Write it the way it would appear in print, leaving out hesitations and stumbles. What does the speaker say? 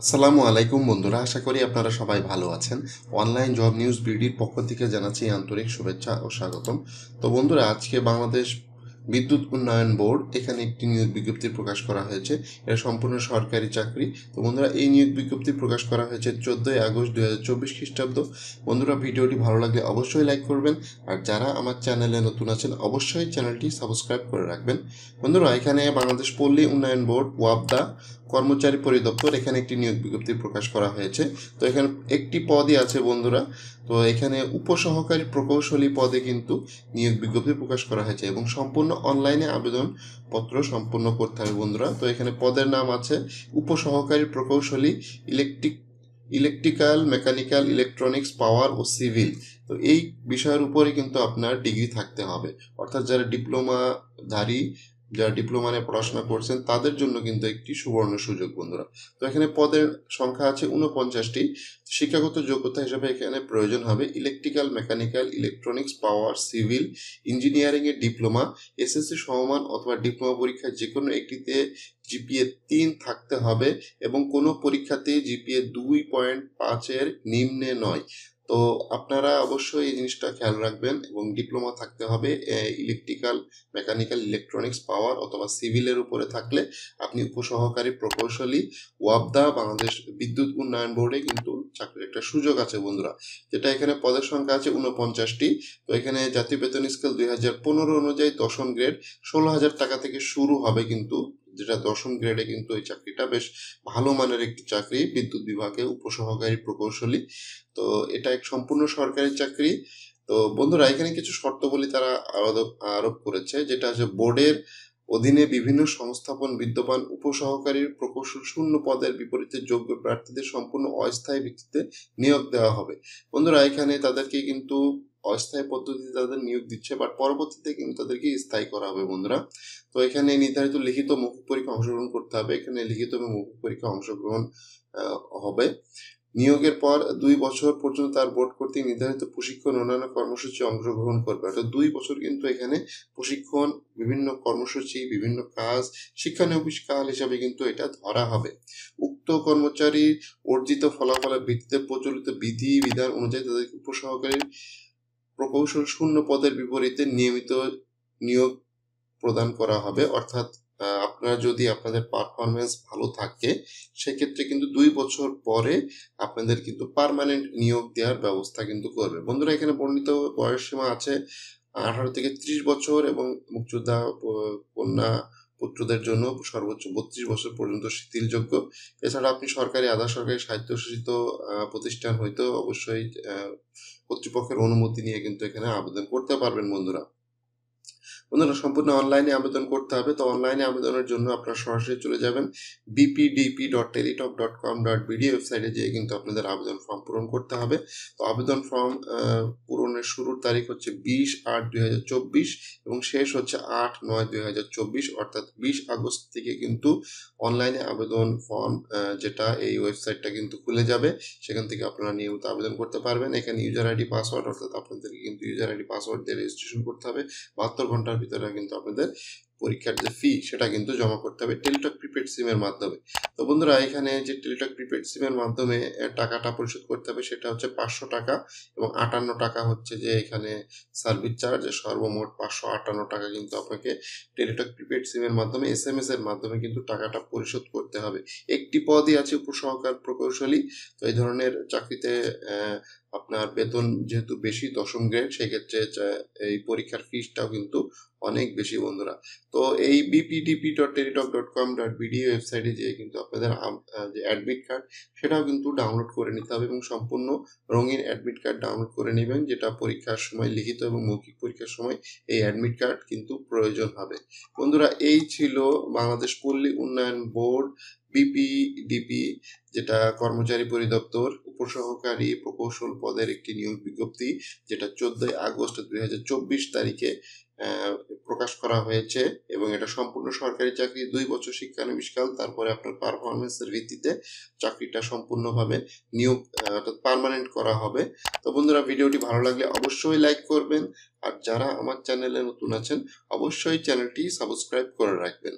আসসালামু আলাইকুম বন্ধুরা, আশা করি আপনারা সবাই ভালো আছেন। অনলাইন জব নিউজ বিডির পক্ষ থেকে জানাচ্ছি আন্তরিক শুভেচ্ছা ও স্বাগতম। তো বন্ধুরা, আজকে বাংলাদেশ বিদ্যুৎ উন্নয়ন বোর্ড এখানে একটি নিয়োগ বিজ্ঞপ্তি প্রকাশ করা হয়েছে। এটা সম্পূর্ণ সরকারি চাকরি। তো বন্ধুরা, এই নিয়োগ বিজ্ঞপ্তি প্রকাশ করা হয়েছে 14 আগস্ট 2024 খ্রিস্টাব্দ। বন্ধুরা, ভিডিওটি ভালো লাগলে অবশ্যই লাইক করবেন, আর যারা আমার চ্যানেলে নতুন আছেন অবশ্যই চ্যানেলটি সাবস্ক্রাইব করে রাখবেন। বন্ধুরা, এখানে বাংলাদেশ পল্লী উন্নয়ন বোর্ড ওয়াবদা কর্মচারী পরিদপ্তর এখানে একটি নিয়োগ বিজ্ঞপ্তি প্রকাশ করা হয়েছে। তো এখানে একটি পদই আছে বন্ধুরা। তো এখানে উপসহকারী প্রকৌশলী পদে কিন্তু নিয়োগ বিজ্ঞপ্তি প্রকাশ করা হয়েছে এবং সম্পূর্ণ অনলাইনে আবেদনপত্র সম্পূর্ণ করতে হবে বন্ধুরা। তো এখানে পদের নাম আছে উপসহকারী প্রকৌশলী ইলেকট্রিক্যাল, মেকানিক্যাল, ইলেকট্রনিক্স, পাওয়ার ও সিভিল। তো এই বিষয়ের উপরে কিন্তু আপনার ডিগ্রি থাকতে হবে, অর্থাৎ যারা ডিপ্লোমা নিয়ে পড়াশোনা করছেন তাদের জন্য কিন্তু একটি সুবর্ণ সুযোগ বন্ধুরা। তো এখানে পদের সংখ্যা আছে 49টি। শিক্ষাগত যোগ্যতা হিসেবে এখানে প্রয়োজন হবে ইলেকট্রিক্যাল, মেকানিক্যাল, ইলেকট্রনিক্স, পাওয়ার, সিভিল ইঞ্জিনিয়ারিং এর ডিপ্লোমা, এসএসসি সমমান অথবা ডিপ্লোমা পরীক্ষায় যে কোনো একটিতে জিপিএ 3 থাকতে হবে এবং কোনো পরীক্ষাতেই জিপিএ 2.5-এর নিম্নে নয়। তো আপনারা অবশ্যই এই জিনিসটা খেয়াল রাখবেন এবং ডিপ্লোমা থাকতে হবে ইলেকট্রিক্যাল, মেকানিক্যাল, ইলেকট্রনিক্স, পাওয়ার অথবা সিভিলের উপরে থাকলে আপনি উপসহকারী প্রকৌশলী ওয়াবদা বাংলাদেশ বিদ্যুৎ উন্নয়ন বোর্ডে কিন্তু চাকরির একটা সুযোগ আছে বন্ধুরা। যেটা এখানে পদের সংখ্যা আছে 49টি। তো এখানে জাতীয় বেতন স্কেল 2015 অনুযায়ী দশম গ্রেড 16,000 টাকা থেকে শুরু হবে কিন্তু, যেটা দশম গ্রেডে কিন্তু এই চাকরিটা বেশ ভালো মানের একটি চাকরি বিদ্যুৎ বিভাগে উপসহকারী প্রকৌশলী। তো এটা এক সম্পূর্ণ সরকারি চাকরি। তো বন্ধুরা, এখানে কিছু শর্তাবলী তারা আরোপ করেছে, যেটা হচ্ছে বোর্ডের অধীনে বিভিন্ন সংস্থাপন বিদ্যমান উপসহকারী প্রকৌশল শূন্য পদের বিপরীতে যোগ্য প্রার্থীদের সম্পূর্ণ অস্থায়ী ভিত্তিতে নিয়োগ দেওয়া হবে। বন্ধুরা, এখানে তাদেরকে কিন্তু অস্থায়ী পদ্ধতিতে তাদের নিয়োগ দিচ্ছে, বাট পরবর্তীতে কিন্তু তাদেরকে স্থায়ী করা হবে বন্ধুরা। তো এখানে নির্ধারিত লিখিত মৌখিক পরীক্ষা অংশগ্রহণ করতে হবে। এখানে লিখিত এবং মৌখিক পরীক্ষা অংশগ্রহণ হবে। নিয়োগের পর 2 বছর পর্যন্ত তার বোর্ড কর্তৃক নির্ধারিত প্রশিক্ষণ অন্যান্য কর্মসূচি অংশগ্রহণ করবে। অর্থাৎ 2 বছর কিন্তু এখানে প্রশিক্ষণ, বিভিন্ন কর্মসূচি, বিভিন্ন কাজ, শিক্ষানবিশকাল হিসাবে কিন্তু এটা ধরা হবে। উক্ত কর্মচারীর অর্জিত ফলাফলের ভিত্তিতে প্রচলিত বিধি বিধান অনুযায়ী তাদেরকে উপসহকারী প্রকৌশল শূন্য পদের বিপরীতে নিয়মিত নিয়োগ প্রদান করা হবে। অর্থাৎ আপনারা যদি আপনাদের পারফরমেন্স ভালো থাকে সেক্ষেত্রে কিন্তু 2 বছর পরে আপনাদের কিন্তু পার্মানেন্ট নিয়োগ দেওয়ার ব্যবস্থা কিন্তু করবে বন্ধুরা। এখানে বর্ণিত বয়স সীমা আছে 18 থেকে 30 বছর এবং মুক্তিযোদ্ধা কন্যা পুত্রদের জন্য সর্বোচ্চ 32 বছর পর্যন্ত শিথিলযোগ্য। এছাড়া আপনি সরকারি, আধা সরকারি, স্বায়ত্তশাসিত প্রতিষ্ঠান হইতে অবশ্যই কর্তৃপক্ষের অনুমতি নিয়ে কিন্তু এখানে আবেদন করতে পারবেন বন্ধুরা। সম্পূর্ণ অনলাইনে আবেদন করতে হবে। তো অনলাইনে আবেদনের জন্য আপনারা সরাসরি চলে যাবেন bpdp.teletalk.com.bd ওয়েবসাইটে যেয়ে কিন্তু আপনাদের আবেদন ফর্ম পূরণ করতে হবে। তো আবেদন ফর্ম পূরণের শুরুর তারিখ হচ্ছে 20/8/2024 এবং শেষ হচ্ছে 8/9/2024, অর্থাৎ 20 আগস্ট থেকে কিন্তু অনলাইনে আবেদন ফর্ম যেটা এই ওয়েবসাইটটা কিন্তু খুলে যাবে। সেখান থেকে আপনারা নিয়মিত আবেদন করতে পারবেন। এখানে ইউজার আইডি পাসওয়ার্ড, অর্থাৎ আপনাদেরকে কিন্তু ইউজার আইডি পাসওয়ার্ড দিয়ে রেজিস্ট্রেশন করতে হবে। 72 ঘন্টার ভিতরে কিন্তু আপনাদের পরীক্ষার যে ফি সেটা কিন্তু জমা করতে হবে টেলিটক প্রিপেড সিমের মাধ্যমে। তো বন্ধুরা, এখানে যে টেলিটক প্রিপেড সিমের মাধ্যমে টাকাটা পরিশোধ করতে হবে সেটা হচ্ছে 500 টাকা এবং 58 টাকা হচ্ছে যে এখানে সার্ভিস চার্জ। সর্বমোট 558 টাকা কিন্তু আপনাকে টেলিটক প্রিপেড সিমের মাধ্যমে SMS এর মাধ্যমে কিন্তু টাকাটা পরিশোধ করতে হবে। একটি পদই আছে উপসহকার প্রকৌশলী। তো এই ধরনের চাকরিতে আপনার বেতন যেহেতু বেশি, দশম গ্রেড, সেক্ষেত্রে এই পরীক্ষার ফিসটাও কিন্তু অনেক বেশি বন্ধুরা। তো এই bpdp.teletalk.com.bd ওয়েবসাইটে যেয়ে কিন্তু আপনাদের যে অ্যাডমিট কার্ড সেটাও কিন্তু ডাউনলোড করে নিতে হবে এবং সম্পূর্ণ রঙিন অ্যাডমিট কার্ড ডাউনলোড করে নেবেন, যেটা পরীক্ষার সময়, লিখিত এবং মৌখিক পরীক্ষার সময় এই অ্যাডমিট কার্ড কিন্তু প্রয়োজন হবে বন্ধুরা। এই ছিল বাংলাদেশ পল্লী উন্নয়ন বোর্ড বিপিডিপি, যেটা কর্মচারী পরিদপ্তর উপসহকারী প্রকৌশল পদের একটি নিয়োগ বিজ্ঞপ্তি, যেটা 14 আগস্ট 2024 তারিখে প্রকাশ করা হয়েছে এবং এটা সম্পূর্ণ সরকারি চাকরি। 2 বছর শিক্ষানবিশকাল, তারপরে আপনার পারফরমেন্সের ভিত্তিতে চাকরিটা সম্পূর্ণভাবে নিয়োগ অর্থাৎ পার্মানেন্ট করা হবে। তো বন্ধুরা, ভিডিওটি ভালো লাগলে অবশ্যই লাইক করবেন, আর যারা আমার চ্যানেলে নতুন আছেন অবশ্যই চ্যানেলটি সাবস্ক্রাইব করে রাখবেন।